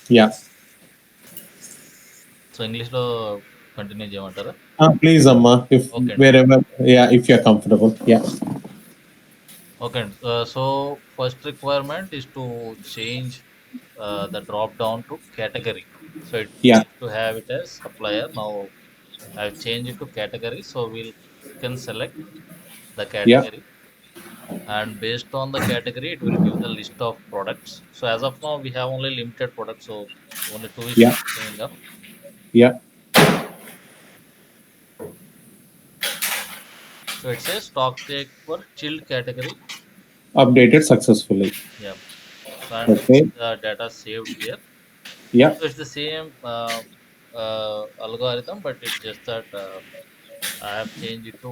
Yeah. So ఇంగ్లీష్లో continue చేయమంటారా? Please, Amma, if okay అండి. wherever, yeah, if you're comfortable. Yeah. Okay అండి. So first requirement is to change the drop down to category. So it Yeah. used to have it as supplier. Now I've changed it to category. So we'll can select the Yeah. category, and based on the category, it will give the list of products. So as of now, we have only limited products. So only two is Yeah. showing up. Yeah. So it says stock take for chilled category. Updated successfully. Yeah. So and Okay. the data saved here. Yeah. So it's the same algorithm, but it's just that I have changed it to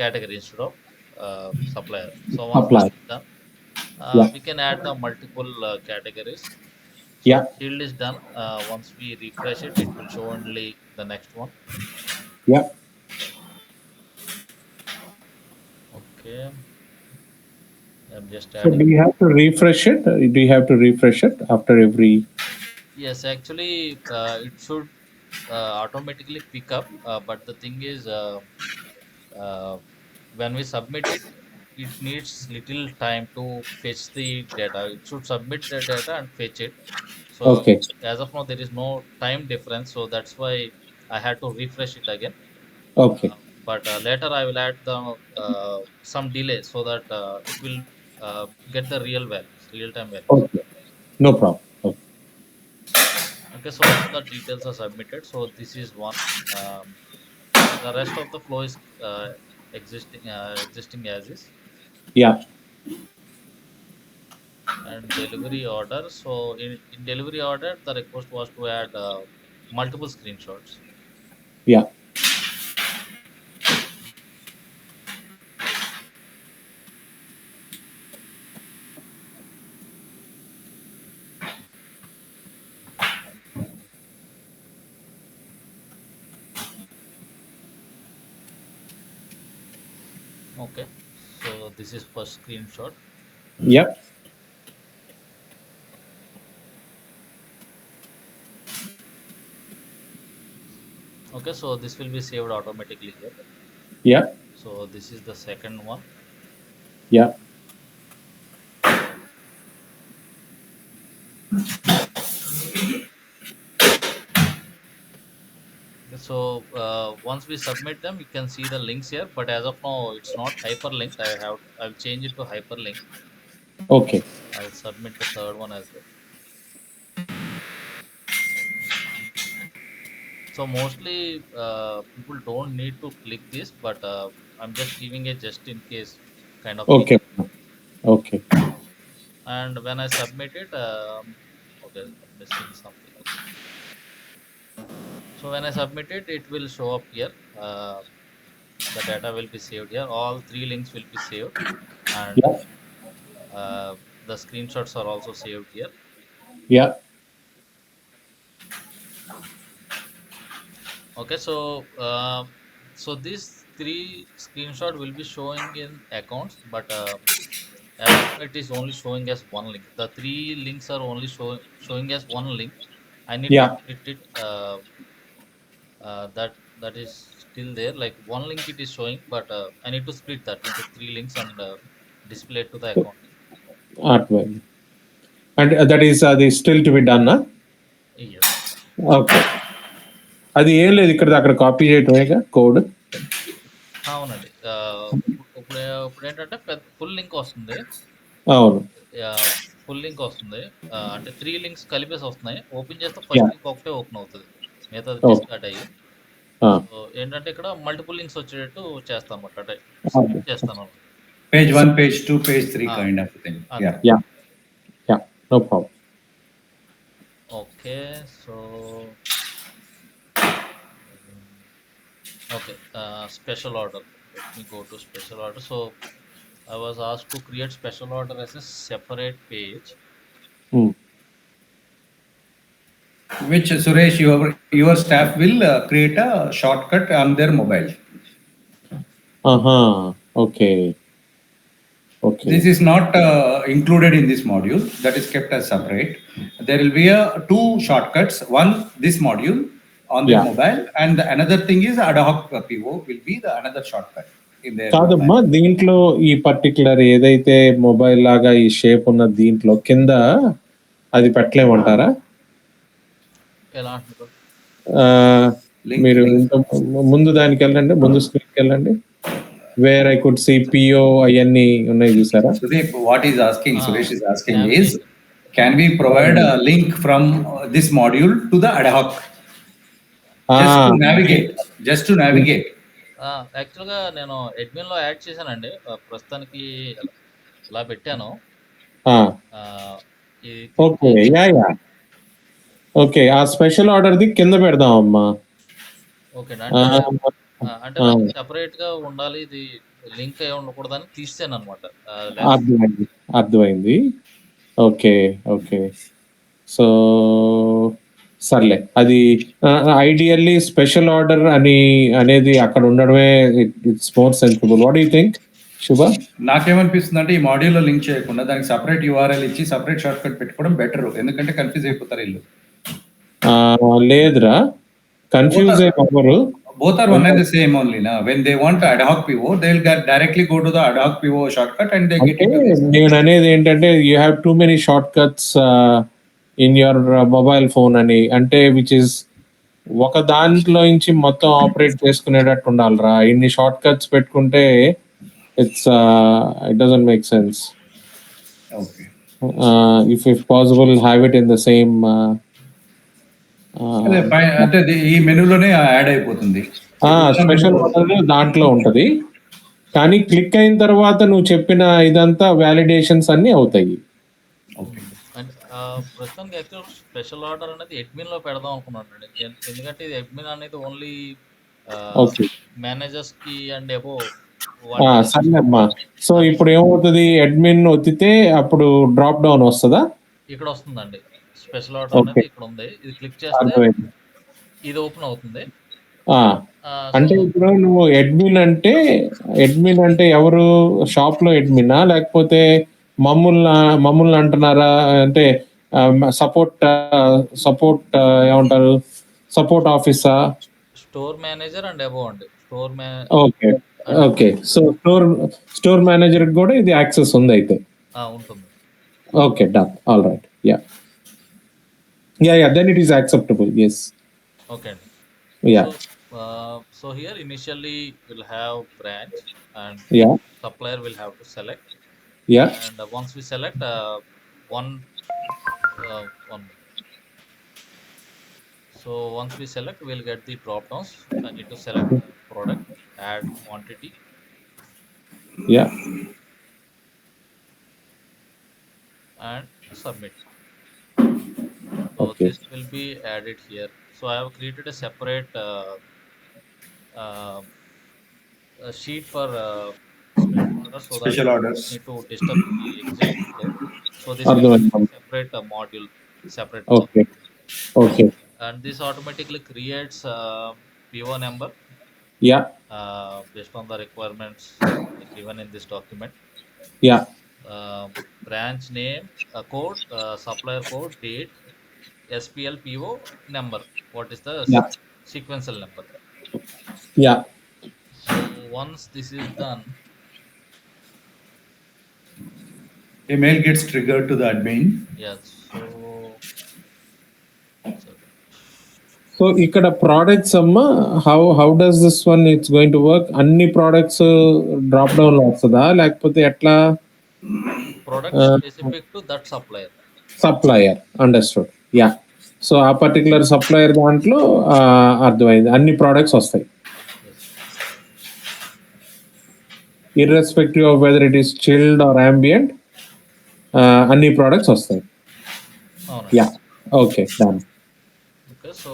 category instead of supplier. So once this Apply. is done, Yeah. we can add the multiple categories. So Yeah. shield is done. Once we refresh it, it will show only the next one. Yeah. Okay, I'm just So adding. do you have to refresh it? Do you have to refresh it after every? Yes, actually, it should automatically pick up. But the thing is, uh, when we submit it, it needs little time to fetch the data. It should submit the data and fetch it. So Okay. as of now, there is no time difference. So that's why I had to refresh it again. Okay. But later I will add the some delay so that it will get the real values, real time values. Okay. No problem. Okay. Okay, so all the details are submitted. So this is one. Um, the rest of the flow is existing as is. Yeah. And delivery order. So in delivery order, the request was to add multiple screenshots. Yeah. Okay, so this is first screenshot. Yeah. Okay, so this will be saved automatically here. Yeah. So this is the second one. Yeah. Okay, so once we submit them, you can see the links here. But as of now, it's not hyperlinked. I'll change it to hyperlink. Okay. I'll submit the third one as well. So mostly people don't need to click this, but I'm just giving it just in case kind of Okay. feature. Okay. And when I submit it, okay, I'm missing something. So when I submit it, it will show up here. The data will be saved here. All three links will be saved, and Yeah. uh, the screenshots are also saved here. Yeah. Okay, so so these three screenshot will be showing in accounts, but as of now, it is only showing as one link. The three links are only showing as one link. I need to Yeah. split it. That is still there. Like one link it is showing, but I need to split that into three links and display it to the account. Art value. And that is the still to be done, huh? Yes. Okay. అది ఏం లేదు ఇక్కడ అక్కడ copy చేయటమేగా code. అవునండి. ఇప్పుడు ఏంటంటే పెద్ద full link వస్తుంది. అవును. ఫుల్ లింక్ వస్తుంది. అంటే త్రీ లింక్స్ కలిపేసి వస్తున్నాయి. ఓపెన్ చేస్తే యా. ఫస్ట్ లింక్ ఒకటే ఓపెన్ అవుతుంది. మిగతాది ఓకే. డిస్కార్డ్ అయ్యి. ఆ. సో ఏంటంటే ఇక్కడ మల్టిపుల్ లింక్స్ వచ్చేటట్టు చేస్తాం అన్నమాట. అంటే ఓకే. స్ప్లిట్ చేస్తాను అన్నమాట. Page 1, page 2, page 3 ఆ, kind of thing. అంతే. Yeah. Yeah. Yeah. No problem. Okay. So okay, special order. Let me go to special order. So I was asked to create special order as a separate page. Which Suresh, your staff will create a shortcut on their mobile. ఆహా. Okay. Okay. This is not included in this module. That is kept as separate. There will be two shortcuts. One, this module on the Yeah. mobile, and another thing is ad hoc PO will be the another shortcut in their కాదమ్మా, mobile. దీంట్లో ఈ particular ఏదైతే mobile లాగా ఈ shape ఉన్న దీంట్లో కింద అది పెట్టలేమంటారా? ఎలా అంటారు? Link, మీరు link. ముందు దానికి వెళ్ళండి, ముందు స్క్రీన్కి వెళ్ళండి. Where I could see PO అవన్నీ ఉన్నాయి చూసారా? Sudeep, what is asking, Suresh is asking is, navigation. can we provide a link from this module to the ad hoc? Just to navigate. Just to navigate. యాక్చువల్గా నేను అడ్మిన్లో add చేశానండి. ప్రస్తుతానికి ఇలా పెట్టాను. Okay, yeah okay. ఆ special ఆర్డర్ది కింద పెడదాం అమ్మా. ఓకే, అంటే నాకు సెపరేట్ గా ఉండాలి, ఇది లింక్ అయి ఉండకూడదని తీసాను అనమాట. అర్థమైంది. Okay okay. సో సర్లే, అది ఐడియల్లీ స్పెషల్ ఆర్డర్ అనేది అక్కడ ఉండడమే it's more sensible. What you think శుభ? నాకేమనిపిస్తుంది అంటే ఈ మాడ్యూల్లో లింక్ చేయకుండా దానికి సపరేట్ యూఆర్ఎల్ ఇచ్చి సపరేట్ షార్ట్ కట్ పెట్టుకోవడం బెటర్. ఎందుకంటే కన్ఫ్యూజ్ అయిపోతారు వీళ్ళు. లేదురా, కన్ఫ్యూజ్ అవ్వరు. Both are one and the same only. Na? When they want ad hoc PO, they'll directly go to the ad hoc PO shortcut and they get into this. నేను అనేది ఏంటంటే you have too many short cuts in your mobile phone అని, అంటే which is ఒక దాంట్లో నుంచి మొత్తం operate చేసుకునేటట్టు ఉండాలిరా. ఇన్ని షార్ట్ కట్స్ పెట్టుకుంటే it doesn't make sense. Okay. If possible, have it in the same అంటే ఈ మెనూలోనే యాడ్ అయిపోతుంది. స్పెషల్ దాంట్లో ఉంటది, కానీ క్లిక్ అయిన తర్వాత నువ్వు చెప్పిన ఇదంతా వ్యాలిడేషన్స్ అన్ని అవుతాయి. ప్రస్తుతానికి యాక్చువల్ స్పెషల్ ఆర్డర్ అనేది అడ్మిన్ లో పెడదాం అనుకున్నాను. ఎందుకంటే ఇది అడ్మిన్ అనేది ఓన్లీ మేనేజర్స్ కి అండ్ ఏవో. సరే అమ్మా. సో ఇప్పుడు ఏమవుతుంది, అడ్మిన్ ఒత్తితే అప్పుడు డ్రాప్ డౌన్ వస్తుందా? ఇక్కడ వస్తుందండి స్పెషల్ ఆర్డర్ అనేది, ఇక్కడ ఉంది. ఇది క్లిక్ చేస్తే ఇది ఓపెన్ అవుతుంది. అంటే ఇప్పుడు నువ్వు అడ్మిన్ అంటే ఎవరు? షాప్ లో అడ్మినా, లేకపోతే మమ్మల్ని అంటున్నారా? అంటే సపోర్ట్ ఏమంటారు, సపోర్ట్ ఆఫీసా? స్టోర్ మేనేజర్ అండ్ అబౌవ్ అండి. Okay okay. So store manager కూడా ఇది యాక్సెస్ ఉంది అయితే? ఉంటుంది. Okay, done. All right. Yeah, then it is acceptable. Yes. Okay. Yeah. So here initially we'll have branch and supplier will have to select. Yeah. And once we select one. So once we select, we'll get the drop downs. I need to select product, add quantity. Yeah. And submit. So this will be added here. So I have created a separate sheet for special orders. Need to disturb the existing flow. So this will be separate module, separate. Okay. And this automatically creates PO number. Yeah. Based on the requirements given in this document. Yeah. Branch name, code, supplier code, date, SPL PO number. What is the sequential number? Yeah. So once this is done, a mail gets triggered to the admin. Yes. So ఇక్కడ products అమ్మా, how does this one it's going to work? అన్ని products drop down లో వస్తుందా, లేకపోతే ఎట్లా? Product specific to that supplier. Understood. Yeah. So ఆ particular supplier దాంట్లో అర్థమైంది, అన్ని ప్రోడక్ట్స్ వస్తాయి. Irrespective of whether it is chilled or ambient, అన్ని ప్రోడక్ట్స్ వస్తాయి. Yeah, okay, done. Okay. So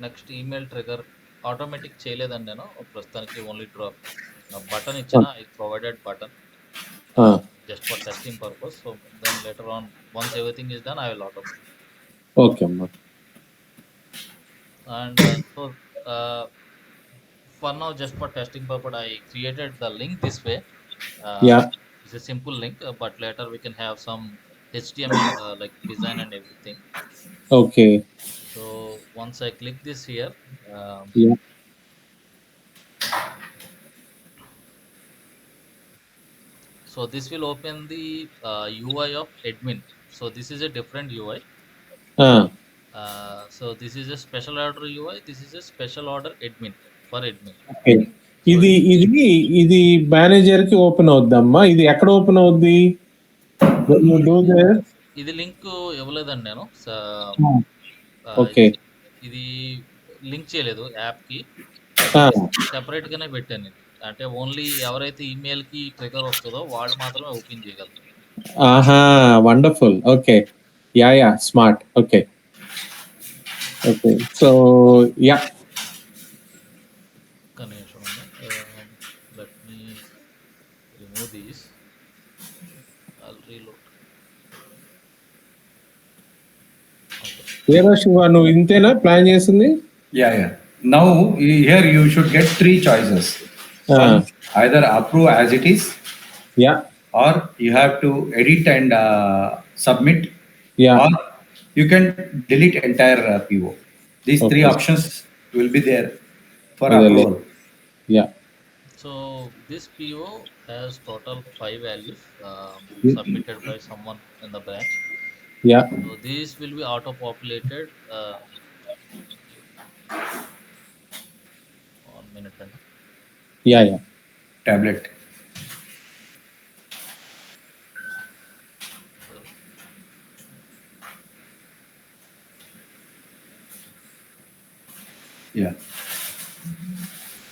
next email trigger automatic చేయలేదండి నేను ప్రస్తుతానికి. ఓన్లీ డ్రాప్ బటన్ ఇచ్చిన, I provided button just for testing purpose. So then later on, once everything is done, I will automate. Okay, amma. And so for now, just for testing purpose, I created the link this way. Yeah. It's a simple link, but later we can have some HTML like design and everything. Okay. So once I click this here, Yeah. so this will open the UI of admin. So this is a different UI. Ah, So this is a special order UI. This is a special order admin for admin. okay. So ఇది manager కి open అవుద్దమ్మా. ఇది ఎక్కడ open అవుద్ది? When you do this? ఇది link ఇవ్వలేదండి నేను. Okay. ఇది link చేయలేదు యాప్ కి. Ah. సెపరేట్ గానే పెట్టాను ఇది. అంటే ఓన్లీ ఎవరైతే ఈమెయిల్ కి ట్రిగర్ వస్తుందో వాళ్ళు మాత్రమే ఓపెన్ చేయగలరు. Aha, wonderful. Okay. Yeah, smart. Okay. So, yeah. Let me remove these. I'll reload. ఏరా శివ, నువ్వు ఇంతేనా ప్లాన్ చేసింది? Yeah. Now here you should get 3 choices. One, either approve as it is, Yeah. or you have to edit and submit, Yeah. or you can delete entire PO. These 3 Okay. options will be there for Really? approval. Yeah. So this PO has total 5 values submitted by someone in the branch. Yeah. So these will be auto populated. 1 minute. Yeah. Tablet. Yeah.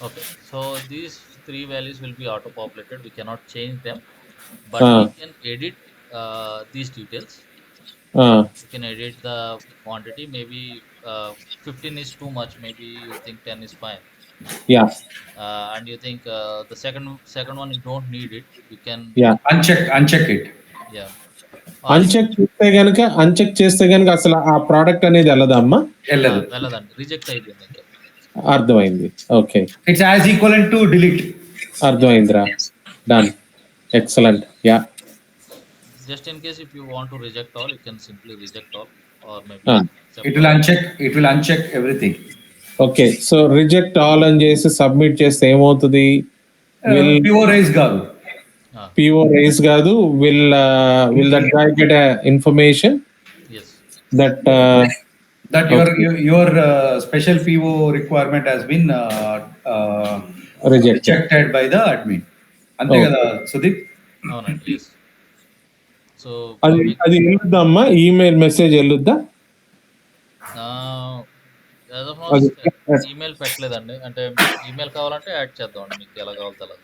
Okay, so these 3 values will be auto populated. We cannot change them, but we can edit these details. You can edit the quantity. Maybe 15 is too much. Maybe you think 10 is fine. Yeah. And you think the second one you don't need it. You can Uncheck it. Yeah. Uncheck చేస్తే గనుక అసలు ఆ product అనేది వెళ్ళదమ్మా? వెళ్ళదండి, reject అయిపోయింది. అర్థమైంది. Okay. It's as equivalent to delete. అర్థమైందిరా. Done. Excellent. Yeah. Just in case if you want to reject all, you can simply reject all, or maybe it will uncheck everything. Okay. So reject all అని చేసి submit చేస్తే ఏమవుతుంది? PO rise కాదు. PO rise కాదు. Will that guy get a information? Yes. That your special PO requirement has been rejected by the admin. అంతే కదా సుదీప్? అవునండి. yes. So అది వెళ్ళొద్దమ్మా? ఈమెయిల్ మెసేజ్ వెళ్ళొద్దా? ఈమెయిల్ పెట్టలేదండి. అంటే ఈమెయిల్ కావాలంటే యాడ్ చేద్దామండి, మీకు ఎలా కావాలో అలా.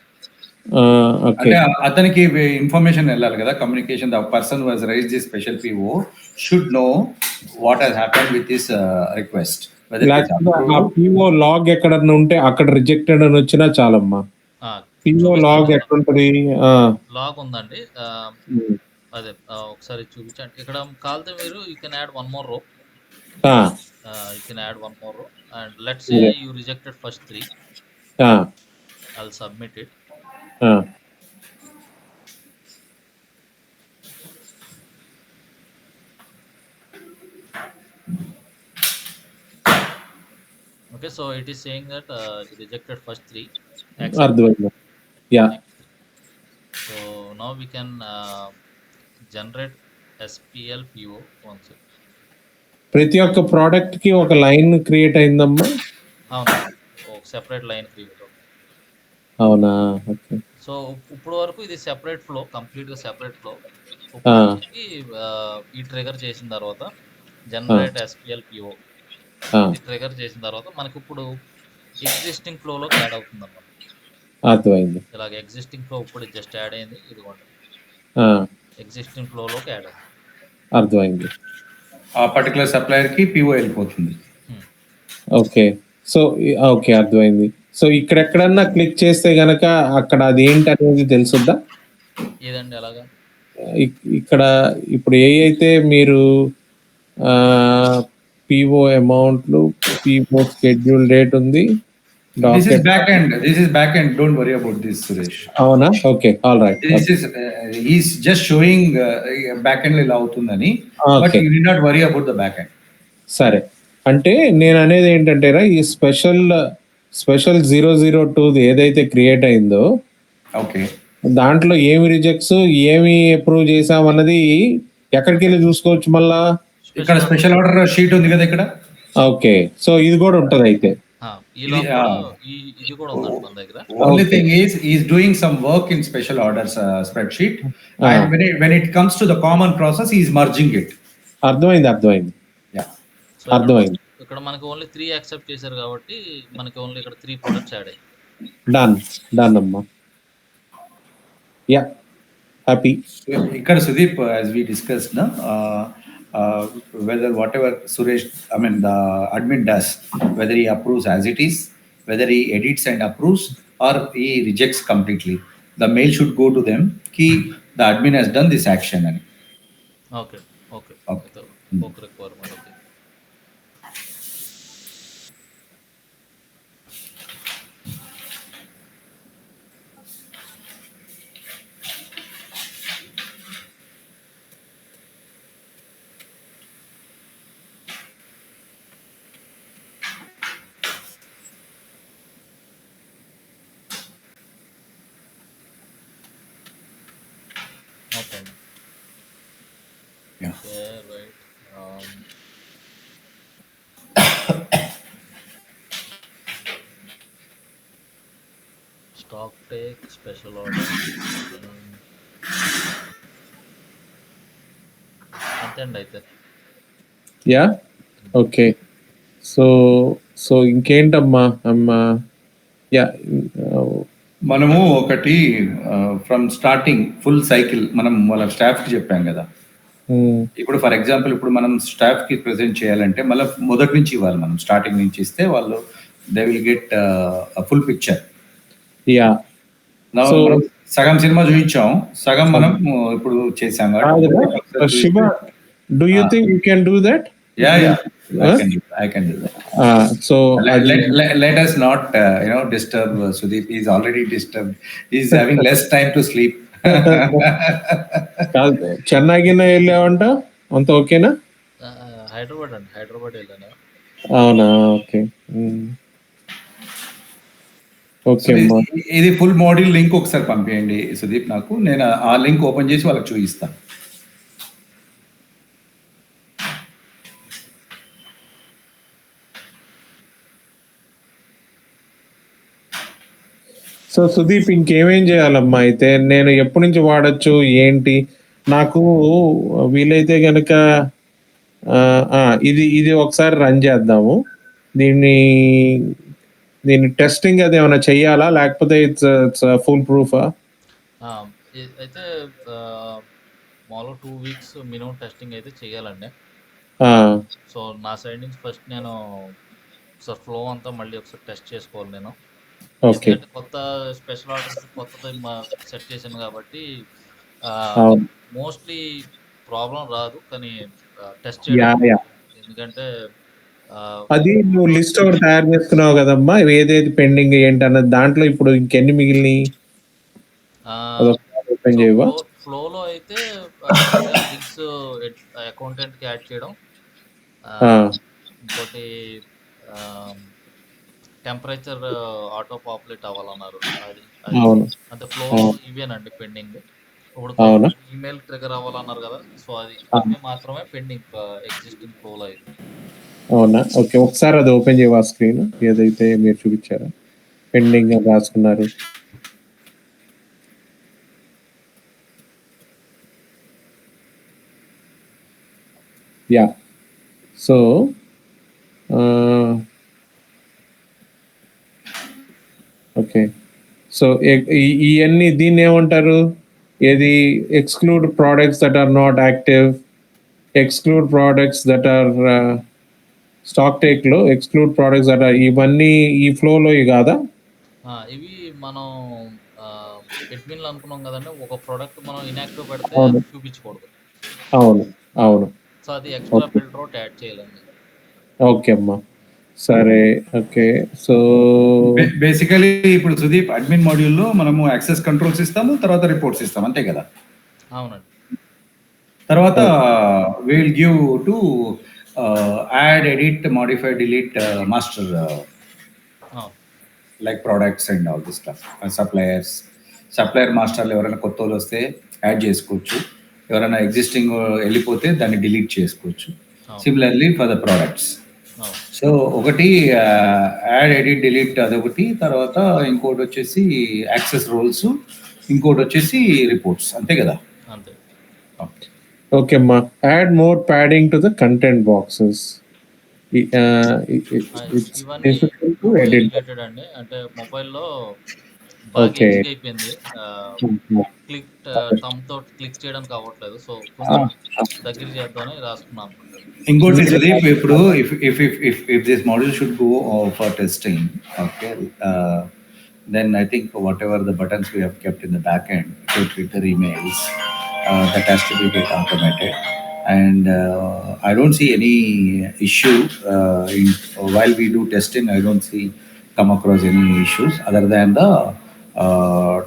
అంటే అతనికి ఇన్ఫర్మేషన్ వెళ్ళాలి కదా, communication. The person was raise the special PO should know what has happened with this request. PO log ఎక్కడన్నా ఉంటే అక్కడ రిజెక్టెడ్ అని వచ్చినా చాలమ్మా. PO లాగ్ ఎక్కడ ఉంటది? లాగ్ ఉందండి. అదే ఒకసారి చూపించండి. ఇక్కడ కాల్తే మీరు you can add one more రో. You can add one more row, and let's say you rejected first 3. I'll submit it. Okay, so it is saying that you rejected first 3. Yeah. So now we can generate SPL PO once. ప్రతి ఒక్క product కి ఒక line create అయిందమ్మా? అవును, ఒక separate line create అవుతుంది. అవునా? Okay. So ఇప్పుడు వరకు ఇది సెపరేట్ ఫ్లో, కంప్లీట్ గా సెపరేట్ ఫ్లో. ఈ ట్రిగర్ చేసిన తర్వాత జనరేట్ SPL PO ట్రిగర్ చేసిన తర్వాత మనకి ఇప్పుడు ఎగ్జిస్టింగ్ ఫ్లో లోకి యాడ్ అవుతుంది అన్నమాట. అర్థమైంది. ఇలాగ ఎగ్జిస్టింగ్ ఫ్లో ఇప్పుడు జస్ట్ యాడ్ అయింది. ఇదిగోండి, ఎగ్జిస్టింగ్ ఫ్లో లోకి యాడ్ అయింది. అర్థమైంది. ఆ పర్టికులర్ సప్లయర్ కి PO వెళ్ళిపోతుంది. ఓకే. సో ఓకే, అర్థమైంది. సో ఇక్కడ ఎక్కడన్నా క్లిక్ చేస్తే గనక అక్కడ అది ఏంటి అనేది తెలుసుద్దా? ఏదండి అలాగా? ఇక్కడ ఇప్పుడు ఏ అయితే మీరు PO అమౌంట్లు, PO షెడ్యూల్ డేట్ ఉంది, This is docket back end. This is back end. Don't worry about this, Suresh. అవునా? Okay. All right. This is he's just showing back end ఇలా అవుతుందని, but okay. you need not worry about the back end. సరే. అంటే నేననేది ఏంటంటేరా ఈ special 002 ఏదైతే create అయిందో Okay. దాంట్లో ఏమి రిజెక్ట్స్, ఏమి అప్రూవ్ చేసామన్నది ఎక్కడికెళ్ళి చూసుకోవచ్చు మళ్ళా? ఇక్కడ స్పెషల్ ఆర్డర్ షీట్ ఉంది కదా ఇక్కడ. ఓకే. సో ఇది కూడా ఉంటదయితే. ఈ లోపల ఇది కూడా ఉందండి మన దగ్గర. Only thing is he's doing some work in special orders spreadsheet, and when it comes to the common process he's merging it. అర్థమైంది. Yeah. అర్థమైంది. ఇక్కడ మనకి ఓన్లీ 3 యాక్సెప్ట్ చేశారు కాబట్టి మనకి ఓన్లీ ఇక్కడ 3 ప్రొడక్ట్స్ యాడ్ అయ్యాయి. డన్ అమ్మా. Yeah, happy. ఇక్కడ Sudeep, as we discussed, whether whatever Suresh, I mean the admin does, whether he approves as it is, whether he edits and approves, or he rejects completely, the mail should go to them ki the admin has done this action. Okay. Requirement. Okay. Yeah. Yeah, right. Stock take, special order. అంతే అండి అయితే. Yeah, okay. So ఇంకేంటమ్మా yeah, మనము ఒకటి from starting full cycle మనం వాళ్ళ staff కి చెప్పాం కదా. ఇప్పుడు ఫర్ ఎగ్జాంపుల్ ఇప్పుడు మనం స్టాఫ్ కి ప్రెజెంట్ చేయాలంటే మళ్ళీ మొదటి నుంచి ఇవ్వాలి, మనం స్టార్టింగ్ నుంచి ఇస్తే వాళ్ళు they will get full picture. Yeah, సగం సినిమా చూపించాం, సగం మనం ఇప్పుడు చేసాం. Shiva, do you think you can do that? Yeah, I can do that. So let us not disturb Sudeep. He's already disturbed. He's having less time to sleep. చెన్నైకి వెళ్ళావంట, అంత ఓకేనా? హైదరాబాద్ వెళ్ళాను. అవునా? ఓకే. ఓకే. ఇది ఫుల్ మోడల్ లింక్ ఒకసారి పంపించండి సుదీప్ నాకు, నేను ఆ లింక్ ఓపెన్ చేసి వాళ్ళకి చూపిస్తాను. సో సుదీప్, ఇంకేమేం చేయాలమ్మా అయితే? నేను ఎప్పటి నుంచి వాడచ్చు ఏంటి? నాకు వీలైతే కనుక ఇది ఒకసారి రన్ చేద్దాము. దీన్ని టెస్టింగ్ అది ఏమైనా చెయ్యాలా, లేకపోతే ఇట్స్ ఫుల్ ప్రూఫా? అయితే మామూలుగా 2 వీక్స్ మినిమం టెస్టింగ్ అయితే చేయాలండి. సో నా సైడ్ నుంచి ఫస్ట్ నేను ఒకసారి ఫ్లో అంతా మళ్ళీ ఒకసారి టెస్ట్ చేసుకోవాలి నేను. ఓకే. కొత్త స్పెషల్ ఆర్డర్స్ కొత్త సెట్ చేశాను కాబట్టి మోస్ట్లీ ప్రాబ్లం రాదు, కానీ టెస్ట్ చేయడం. ఎందుకంటే అది నువ్వు లిస్ట్ ఒకటి తయారు చేసుకున్నావు కదమ్మా, ఏదైతే పెండింగ్ ఏంటి అన్నది. దాంట్లో ఇప్పుడు ఇంకెన్ని మిగిలినాయి? ఓపెన్ చేయవా? ఫ్లోలో అయితే లింక్స్ అకౌంటెంట్ కి యాడ్ చేయడం, ఇంకోటి టెంపరేచర్ ఆటో పాపులేట్ అవ్వాలన్నారు. అది అంటే ఫ్లో ఇవేనండి పెండింగ్. ఇప్పుడు ఈమెయిల్ ట్రిగర్ అవ్వాలన్నారు కదా, సో అది మాత్రమే పెండింగ్ ఎగ్జిస్టింగ్ ఫ్లోలో అయితే. అవునా? ఓకే, ఒకసారి అది ఓపెన్ చేయవా స్క్రీన్, ఏదైతే మీరు చూపించారా పెండింగ్ అని రాసుకున్నారు? Yeah, so okay. సో ఇవన్నీ దీన్ని ఏమంటారు? ఏది exclude products that are not active, exclude products that are stock take లో ఎక్స్క్లూడ్ ప్రోడక్ట్స్ దట్ ఆర్, ఇవన్నీ ఈ ఫ్లోలో కాదా? ఇవి మనం అడ్మిన్లో అనుకున్నాం కదండి, ఒక ప్రోడక్ట్ మనం ఇన్యాక్టివ్ పెడితే చూపించకూడదు. అవును. సో అది ఎక్స్ట్రా ఫిల్టర్ యాడ్ చేయాలండి. ఓకే అమ్మా. సరే. ఓకే. సో బేసికలీ ఇప్పుడు సుదీప్ అడ్మిన్ మాడ్యూల్లో మనము యాక్సెస్ కంట్రోల్స్ ఇస్తాము, తర్వాత రిపోర్ట్స్ ఇస్తాం, అంతే కదా. అవునండి. తర్వాత will give to add, edit, modify, delete master అవును. Like products and all this stuff. Supplier మాస్టర్లు ఎవరైనా కొత్త వాళ్ళు వస్తే యాడ్ చేసుకోవచ్చు, ఎవరైనా ఎగ్జిస్టింగ్ వెళ్ళిపోతే దాన్ని డిలీట్ చేసుకోవచ్చు. అవును. Similarly for the products. అవును. సో ఒకటి యాడ్, ఎడిట్, డిలీట్ అదొకటి, తర్వాత ఇంకోటి వచ్చేసి యాక్సెస్ రోల్స్, ఇంకోటి వచ్చేసి రిపోర్ట్స్, అంతే కదా. అంతే. ఓకే అమ్మా. Add more padding to the content boxes. ఇవన్నీ మొబైల్ రిలేటెడ్ అండి. అంటే మొబైల్లో బాగా ఓకే. ఈజీగా అయిపోయింది. క్లిక్ థంబ్ తోటి క్లిక్ చేయడానికి అవ్వట్లేదు. సో కొంచెం దగ్గర చేద్దామని రాసుకున్నాను అనమాట. ఇంకోటి సుదీప్, ఇప్పుడు if this model should go for testing, okay, then I think whatever the buttons we have kept in the back end to trigger emails, that has to be get automated. And I don't see any issue while we do testing. I don't see come across any issues other than the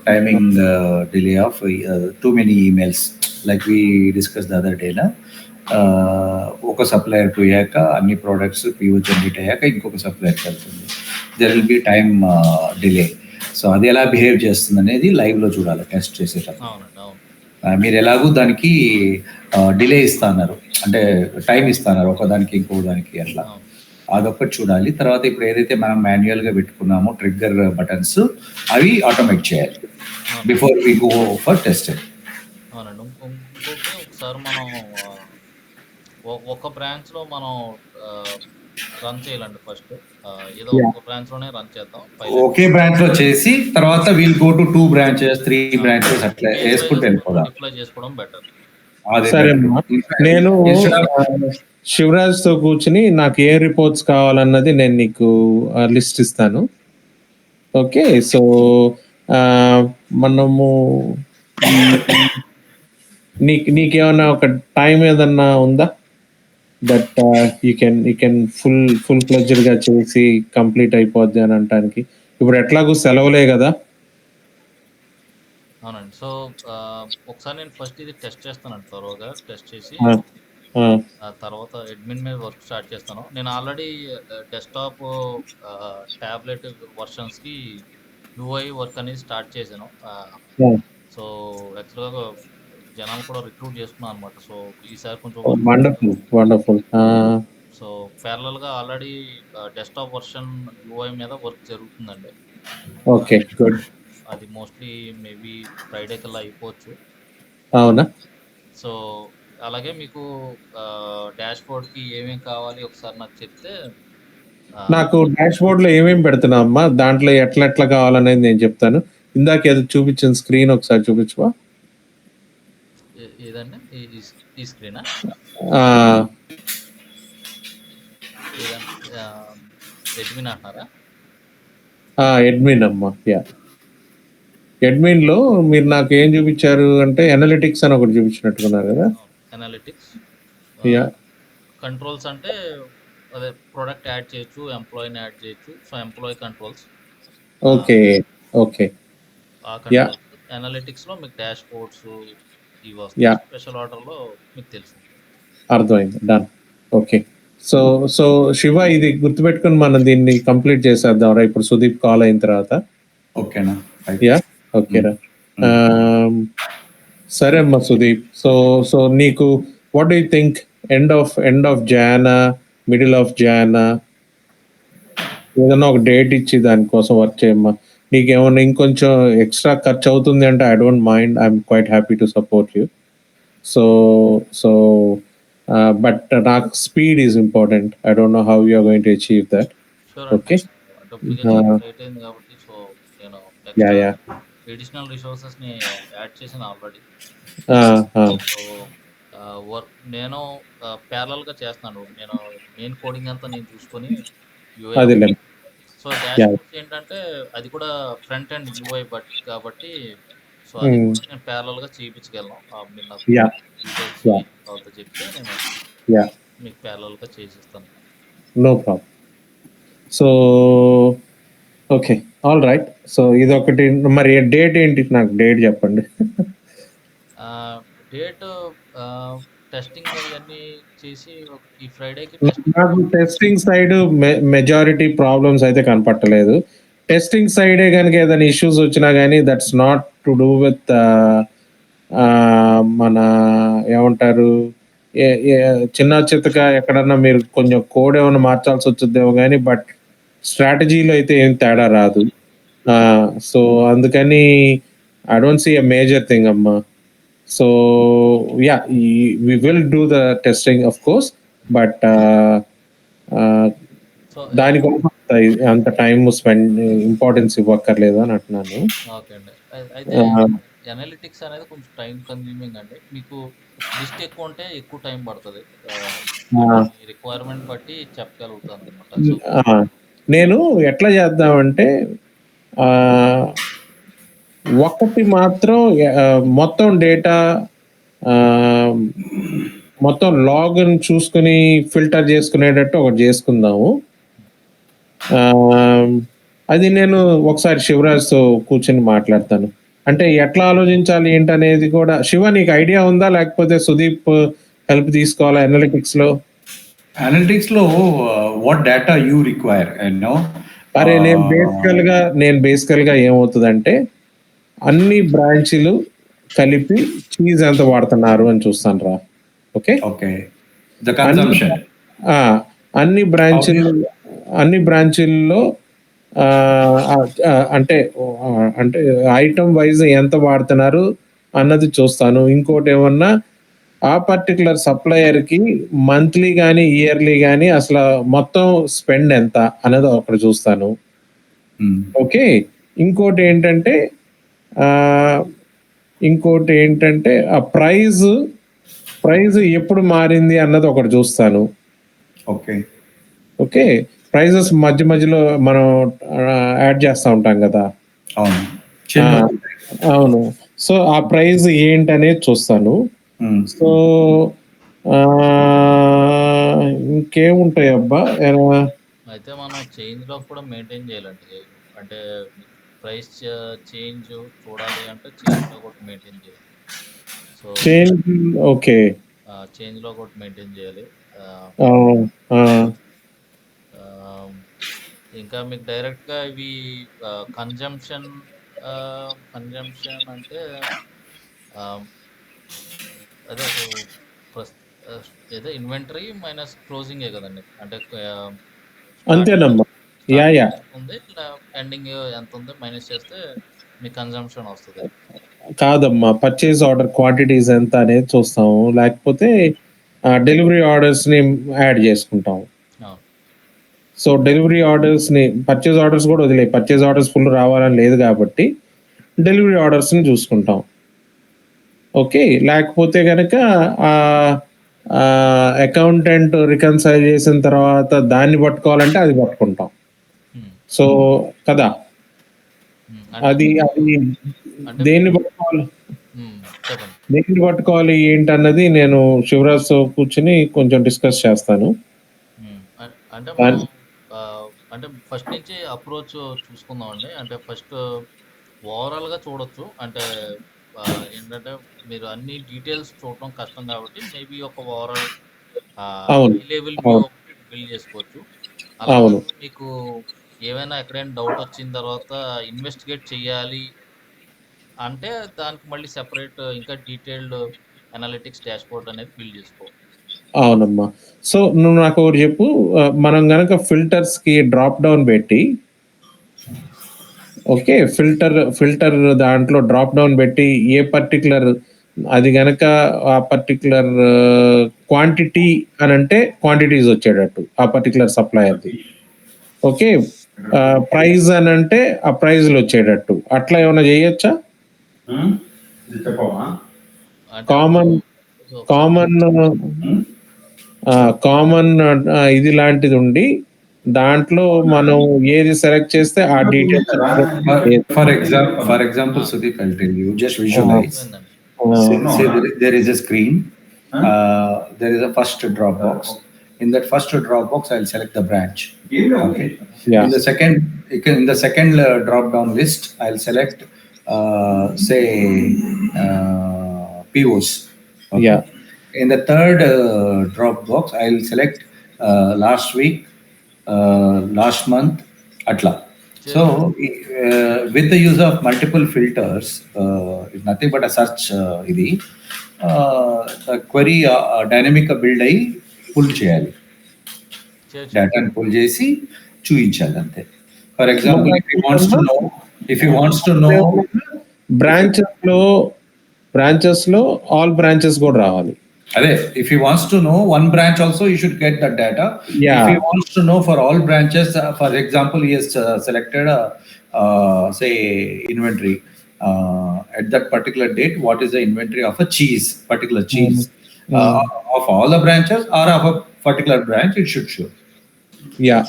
timing delay of too many emails, like we discussed the other day. ఒక supplier పోయాక అన్ని products PO generate అయ్యాక ఇంకొక సప్లయర్కి వెళ్తుంది. There will be time delay. So అది ఎలా behave చేస్తుంది అనేది లైవ్లో చూడాలి టెస్ట్ చేసేటప్పుడు. అవునండి. అవును. మీరు ఎలాగూ దానికి డిలే ఇస్తున్నారు, అంటే టైం ఇస్తున్నారు ఒకదానికి ఇంకో దానికి, అట్లా అవును. అదొక్కటి చూడాలి. తర్వాత ఇప్పుడు ఏదైతే మనం మాన్యువల్గా పెట్టుకున్నామో ట్రిగ్గర్ బటన్స్, అవి ఆటోమేట్ చేయాలి before we go for testing. అవునండి. ఇంకొకటి ఒకసారి మనం ఒక బ్రాంచ్లో మనం రన్ చేయాలండి ఫస్ట్. ఏదో ఒక బ్రాంచ్లోనే రన్ చేద్దాం. ఒకే బ్రాంచ్ లో చేసి తర్వాత we'll go to 2 branches 3 branches అట్లా వేసుకుంటూ వెళ్ళిపోదాం. డిప్లాయ్ చేసుకోవడం బెటర్. సరే అమ్మా. నేను శివరాజ్ తో కూర్చుని నాకు ఏ రిపోర్ట్స్ కావాలన్నది నేను నీకు లిస్ట్ ఇస్తాను. ఓకే. సో మనము నీకేమన్నా ఒక టైం ఏదన్నా ఉందా that you can full pledged గా చేసి కంప్లీట్ అయిపోద్ది అని అంటానికి? ఇప్పుడు ఎట్లాగూ సెలవులే కదా. అవునండి. సో ఒకసారి నేను ఫస్ట్ ఇది టెస్ట్ చేస్తానండి, త్వరగా టెస్ట్ చేసి ఆ తర్వాత అడ్మిన్ మీద వర్క్ స్టార్ట్ చేస్తాను. నేను ఆల్రెడీ డెస్క్టాప్ ట్యాబ్లెట్ వర్షన్స్కి యూఐ వర్క్ అనేది స్టార్ట్ చేశాను. సో యాక్చువల్గా జనాలు కూడా రిక్రూట్ చేసుకున్నాను అనమాట. సో ఈసారి కొంచెం వండర్ఫుల్. సో ప్యారలల్గా ఆల్రెడీ డెస్క్టాప్ వర్షన్ యూఐ మీద వర్క్ జరుగుతుందండి. Okay, good. అది మోస్ట్లీ మేబీ ఫ్రైడే కల్లా అయిపోవచ్చు. అవునా? సో అలాగే మీకు డాష్ బోర్డ్కి ఏమేమి కావాలి ఒకసారి నాకు చెప్తే. నాకు డాష్ బోర్డ్ లో ఏమేమి పెడుతున్నా అమ్మా, దాంట్లో ఎట్లా కావాలనేది నేను చెప్తాను. ఇందాక ఏదో చూపించిన స్క్రీన్ ఒకసారి చూపించవా? ఏదండి? ఈ స్క్రీనా? అడ్మిన్ అంటున్నారా? అడ్మిన్ అమ్మా. యా, అడ్మిన్ లో మీరు నాకు ఏం చూపించారు అంటే ఎనాలిటిక్స్ అని ఒకటి చూపించినట్టున్నారు కదా. Analytics, yeah. కంట్రోల్స్ అంటే అదే ప్రొడక్ట్ యాడ్ చేయొచ్చు, ఎంప్లాయీని యాడ్ చేయొచ్చు. So employee controls. ఓకే. ఆ కంట్రోల్స్. ఎనాలిటిక్స్ లో మీకు డాష్ బోర్డ్స్ ఇవి వస్తాయి. స్పెషల్ ఆర్డర్ లో మీకు తెలుసు. అర్థమైంది. డన్. ఓకే. సో శివ, ఇది గుర్తుపెట్టుకుని మనం దీన్ని కంప్లీట్ చేసేద్దాం రా ఇప్పుడు సుదీప్ కాల్ అయిన తర్వాత. ఓకేనా? యా, ఓకేరా. సరే అమ్మా సుదీప్. సో నీకు what do you think? End of Jan, middle of Jan, ఏదన్నా ఒక డేట్ ఇచ్చి దానికోసం వర్క్ చేయమ్మా. నీకేమన్నా ఇంకొంచెం ఎక్స్ట్రా ఖర్చు అవుతుంది అంటే I don't mind, I'm quite happy to support you. So but నాకు speed is important. I don't know how you are going to achieve that. Okay. కాబట్టి సో నేను ఎడిషనల్ రిసోర్సెస్ ని యాడ్ చేసాను ఆల్రెడీ. సో వర్క్ నేను parallel గా చేస్తాను. నేను మెయిన్ కోడింగ్ అంతా నేను చూసుకొని సో డాష్బోర్డ్స్ ఏంటంటే అది కూడా ఫ్రంట్ అండ్ యూఐ బట్ కాబట్టి సో అది నేను ప్యారలల్ గా చేయించగలను. మీరు నాకు డీటెయిల్స్ చెప్తే నేను మీకు ప్యారలల్ గా చేసిస్తాను. No problem. So okay, all right. So ఇదొకటి. మరి డేట్ ఏంటి? నాకు డేట్ చెప్పండి. డేట్ టెస్టింగ్ అవన్నీ చేసి ఈ ఫ్రైడేకి నాకు టెస్టింగ్ సైడ్ మెజారిటీ ప్రాబ్లమ్స్ అయితే కనపట్టలేదు. టెస్టింగ్ సైడే కనుక ఏదైనా ఇష్యూస్ వచ్చినా కానీ that's not to do with మన ఏమంటారు, చిన్న చిత్తగా ఎక్కడన్నా మీరు కొంచెం కోడ్ ఏమైనా మార్చాల్సి వచ్చిద్దేమో కానీ, బట్ స్ట్రాటజీలో అయితే ఏం తేడా రాదు. సో అందుకని I don't see a major thing అమ్మా. So yeah, we will do the testing of course, but so దానికోసం అంత టైం స్పెండ్ ఇంపార్టెన్స్ ఇవ్వక్కర్లేదు అని అంటున్నాను. ఓకే అండి. అయితే అనలిటిక్స్ అనేది కొంచెం టైం కన్జ్యూమింగ్ అండి. మీకు లిస్ట్ ఎక్కువ ఉంటే ఎక్కువ టైం పడుతుంది. రిక్వైర్మెంట్ బట్టి చెప్పగలుగుతాను అనమాట. సో నేను ఎట్లా చేద్దామంటే ఒకటి మాత్రం మొత్తం డేటా మొత్తం లాగిన్ చూసుకుని ఫిల్టర్ చేసుకునేటట్టు ఒకటి చేసుకుందాము. అది నేను ఒకసారి శివరాజ్తో కూర్చొని మాట్లాడతాను. అంటే ఎట్లా ఆలోచించాలి ఏంటనేది కూడా. శివ, నీకు ఐడియా ఉందా, లేకపోతే సుదీప్ హెల్ప్ తీసుకోవాలా అనలిటిక్స్ లో? అనలిటిక్స్ లో what data you require no? అరే నేను బేసికల్ గా ఏమవుతుందంటే అన్ని బ్రాంచీలు కలిపి చీజ్ ఎంత వాడుతున్నారు అని చూస్తాను రా. ఓకే, ద కన్సంప్షన్ అన్ని బ్రాంచీల్లో అంటే ఐటమ్ వైజ్ ఎంత వాడుతున్నారు అన్నది చూస్తాను. ఇంకోటి ఏమన్నా ఆ పర్టికులర్ సప్లయర్కి మంత్లీ కానీ ఇయర్లీ కానీ అసలు మొత్తం స్పెండ్ ఎంత అనేది ఒకటి చూస్తాను. ఓకే, ఇంకోటి ఏంటంటే ఆ ప్రైజ్ ఎప్పుడు మారింది అన్నది ఒకటి చూస్తాను. ఓకే, ప్రైజెస్ మధ్యలో మనం యాడ్ చేస్తూ ఉంటాం కదా. అవును. సో ఆ ప్రైజ్ ఏంటనేది చూస్తాను. సో ఇంకేముంటాయి అబ్బా? అయితే మనం చేంజ్ లో కూడా మెయింటైన్ చేయాలండి. అంటే ప్రైస్ చేంజ్ చూడాలి అంటే చేంజ్ లో కూడా మెయింటైన్ చేయాలి. సో ఓకే, చేంజ్ లో కూడా మెయింటైన్ చేయాలి. ఇంకా మీకు డైరెక్ట్ గా ఇవి కన్జంప్షన్ అంటే అదే ఏదో ఇన్వెంటరీ మైనస్ క్లోజింగే కదండి. అంటే అంతేనమ్మా. ఉంది, ఎండింగ్ ఎంత ఉంది మైనస్ చేస్తే మీ కన్జంప్షన్ వస్తుంది. కాదమ్మా, పర్చేజ్ ఆర్డర్ క్వాంటిటీస్ ఎంత అనేది చూస్తాము, లేకపోతే డెలివరీ ఆర్డర్స్ ని యాడ్ చేసుకుంటాం. సో డెలివరీ ఆర్డర్స్ ని, పర్చేజ్ ఆర్డర్స్ కూడా వదిలే, పర్చేజ్ ఆర్డర్స్ ఫుల్ రావాలని లేదు కాబట్టి డెలివరీ ఆర్డర్స్ ని చూసుకుంటాం. ఓకే, లేకపోతే కనుక అకౌంటెంట్ రికన్సైల్ చేసిన తర్వాత దాన్ని పట్టుకోవాలంటే అది పట్టుకుంటాం. సో కదా, అది దేన్ని పట్టుకోవాలి ఏంటన్నది నేను శివరాజ్తో కూర్చుని కొంచెం డిస్కస్ చేస్తాను. అంటే ఫస్ట్ నుంచి అప్రోచ్ చూసుకుందాం అండి. అంటే ఫస్ట్ ఓవరాల్ గా చూడొచ్చు. అంటే ఏంటంటే మీరు అన్ని డీటెయిల్స్ చూడటం కష్టం కాబట్టి మేబీ ఒక ఓవరాల్ లెవెల్ బిల్డ్ చేసుకోవచ్చు. అలా మీకు ఏమైనా ఎక్కడైనా డౌట్ వచ్చిన తర్వాత ఇన్వెస్టిగేట్ చేయాలి అంటే దానికి మళ్ళీ సెపరేట్ ఇంకా డీటెయిల్డ్ అనలిటిక్స్ డాష్బోర్డ్ అనేది బిల్డ్ చేసుకోవాలి. అవునమ్మా. సో నువ్వు నాకు ఒకటి చెప్పు, మనం గనక ఫిల్టర్స్ కి డ్రాప్ డౌన్ పెట్టి, ఓకే, ఫిల్టర్ దాంట్లో డ్రాప్ డౌన్ పెట్టి ఏ పర్టికులర్ అది గనక ఆ పర్టికులర్ క్వాంటిటీ అని అంటే క్వాంటిటీస్ వచ్చేటట్టు ఆ పర్టికులర్ సప్లయర్ది. ఓకే, ప్రైజ్ అని అంటే ఆ ప్రైజ్లు వచ్చేటట్టు అట్లా ఏమైనా చేయొచ్చా? కామన్ ఇది లాంటిది ఉండి దాంట్లో మనం ఏది సెలెక్ట్ చేస్తే ఆ details. For example Sudeep, I'll tell you, just visualize. Say there is a screen, there is a first drop box, in that first drop box, I'll select the branch. Okay. Yeah. In the second drop down list, I'll select, say, POs. Okay. Yeah. In the third drop box, I'll select last week, last month, atla. So, with the use of multiple filters, it's nothing but a search. Idi query dynamic build అయ్యి pull చేయాలి, డేటాని pull చేసి చూపించాలి అంతే. For example, if you wants to know branches లో all branches కూడా రావాలి. అదే, if he wants to know one branch also, you should get that data. Yeah. If he wants to know for all branches, for example, he has selected say inventory at that particular date, what is the inventory of a particular cheese, of all the branches or of a particular branch, it should show. Yeah.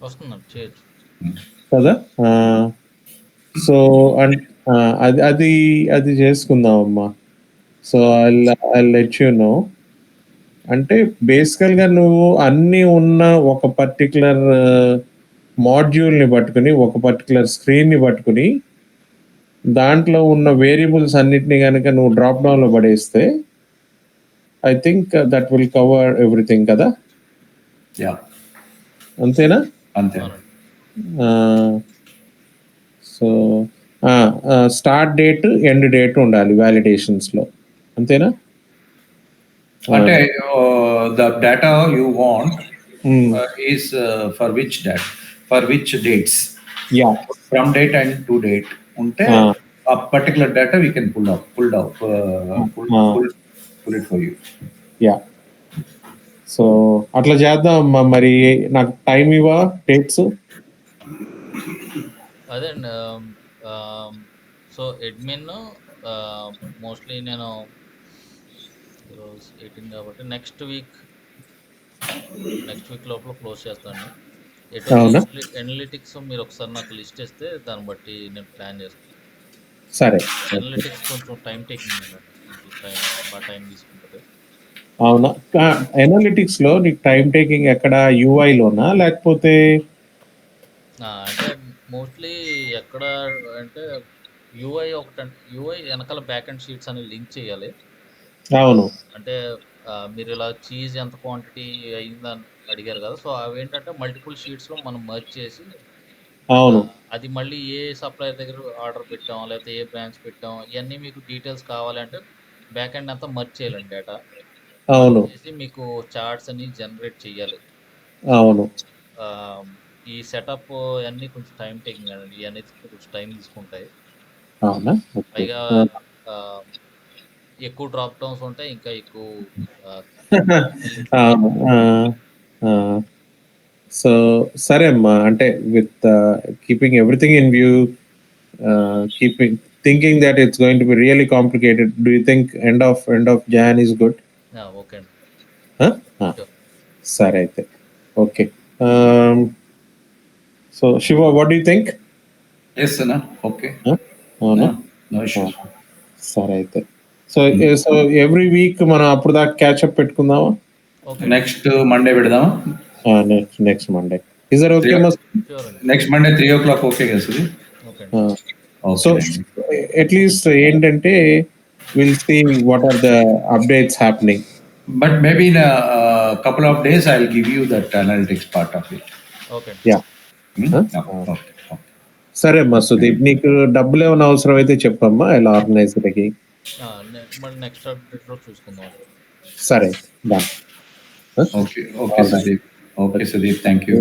వస్తున్నాం చేయొచ్చు కదా. So అది చేసుకుందాం అమ్మా. So I let you know. అంటే బేసికల్గా నువ్వు అన్నీ ఉన్న ఒక పర్టికులర్ మాడ్యూల్ని పట్టుకుని, ఒక పర్టికులర్ స్క్రీన్ని పట్టుకుని, దాంట్లో ఉన్న వేరియబుల్స్ అన్నిటిని కనుక నువ్వు డ్రాప్ డౌన్లో పడేస్తే I think that will cover everything కదా. అంతేనా? అంతే. So start date, end date ఉండాలి వ్యాలిడేషన్స్లో, అంతేనా? అంటే the data you want is for which dates. Yeah. From date and to date ఉంటే a particular data we can pull it for you. Yeah. So అట్లా చేద్దాం అమ్మా. మరి నాకు టైం ఇవ్వ డేట్స్. అదే సో అడ్మిన్ మోస్ట్లీ నేను ఈరోజు 18 కాబట్టి నెక్స్ట్ వీక్ లోపల క్లోజ్ చేస్తాను. ఎనలిటిక్స్ మీరు ఒకసారి నాకు లిస్ట్ ఇస్తే దాన్ని బట్టి నేను ప్లాన్ చేస్తాను. సరే. ఎనలిటిక్స్ కొంచెం టైం టేకింగ్, బాగా టైం తీసుకుంటుంది. అవునా? ఎనాలిటిక్స్ లో నీకు టైం టేకింగ్ ఎక్కడ, యూఐలోనా లేకపోతే? అంటే మోస్ట్లీ ఎక్కడ అంటే యూఐ వెనకాల బ్యాక్ అండ్ షీట్స్ అని లింక్ చేయాలి. అవును. అంటే మీరు ఇలా చీజ్ ఎంత క్వాంటిటీ అయిందని అడిగారు కదా, సో అవి ఏంటంటే మల్టిపుల్ షీట్స్లో మనం మర్జ్ చేసి, అవును, అది మళ్ళీ ఏ సప్లయర్ దగ్గర ఆర్డర్ పెట్టాం లేకపోతే ఏ బ్రాంచ్ పెట్టాం ఇవన్నీ మీకు డీటెయిల్స్ కావాలంటే బ్యాక్ అండ్ అంతా మర్జ్ చేయాలండి డేటా. అవును, చేసి మీకు చార్ట్స్ అన్ని జనరేట్ చేయాలి. అవును. ఈ సెటప్ అన్నీ కొంచెం టైం టేకింగ్ అండి, ఇవన్నీ కొంచెం టైం తీసుకుంటాయి. అవునా? పైగా ఎక్కువ డ్రాప్ డౌన్స్ ఉంటాయి, ఇంకా ఎక్కువ. సో సరే అమ్మా, అంటే with keeping everything in view, keeping thinking that it's going to be really complicated, do you think end of June is good? Okay అండి. సరే అయితే okay. So Shiva, what do you think? Yes, sir. Okay. అవునా? No issues. సరే అయితే. So every week మనం అప్పుడు దాకా catch up పెట్టుకుందామా? నెక్స్ట్ మండే పెడదామా? Next Monday is that okay? Next Monday 3 o'clock okay కదా సుధీర్? సో అట్లీస్ట్ ఏంటంటే will see what are the updates happening. But maybe in a couple of days I'll give you that analytics part of it. Okay. Yeah. Okay. సరే అమ్మా సుదీప్, నీకు డబ్బులు ఏమైనా అవసరం అయితే చెప్పమ్మా, ఇలా ఆర్గనైజ్ కి. మళ్ళీ నెక్స్ట్ అప్డేట్లో చూసుకుందాం. సరే, ఓకే సుదీప్. Thank you.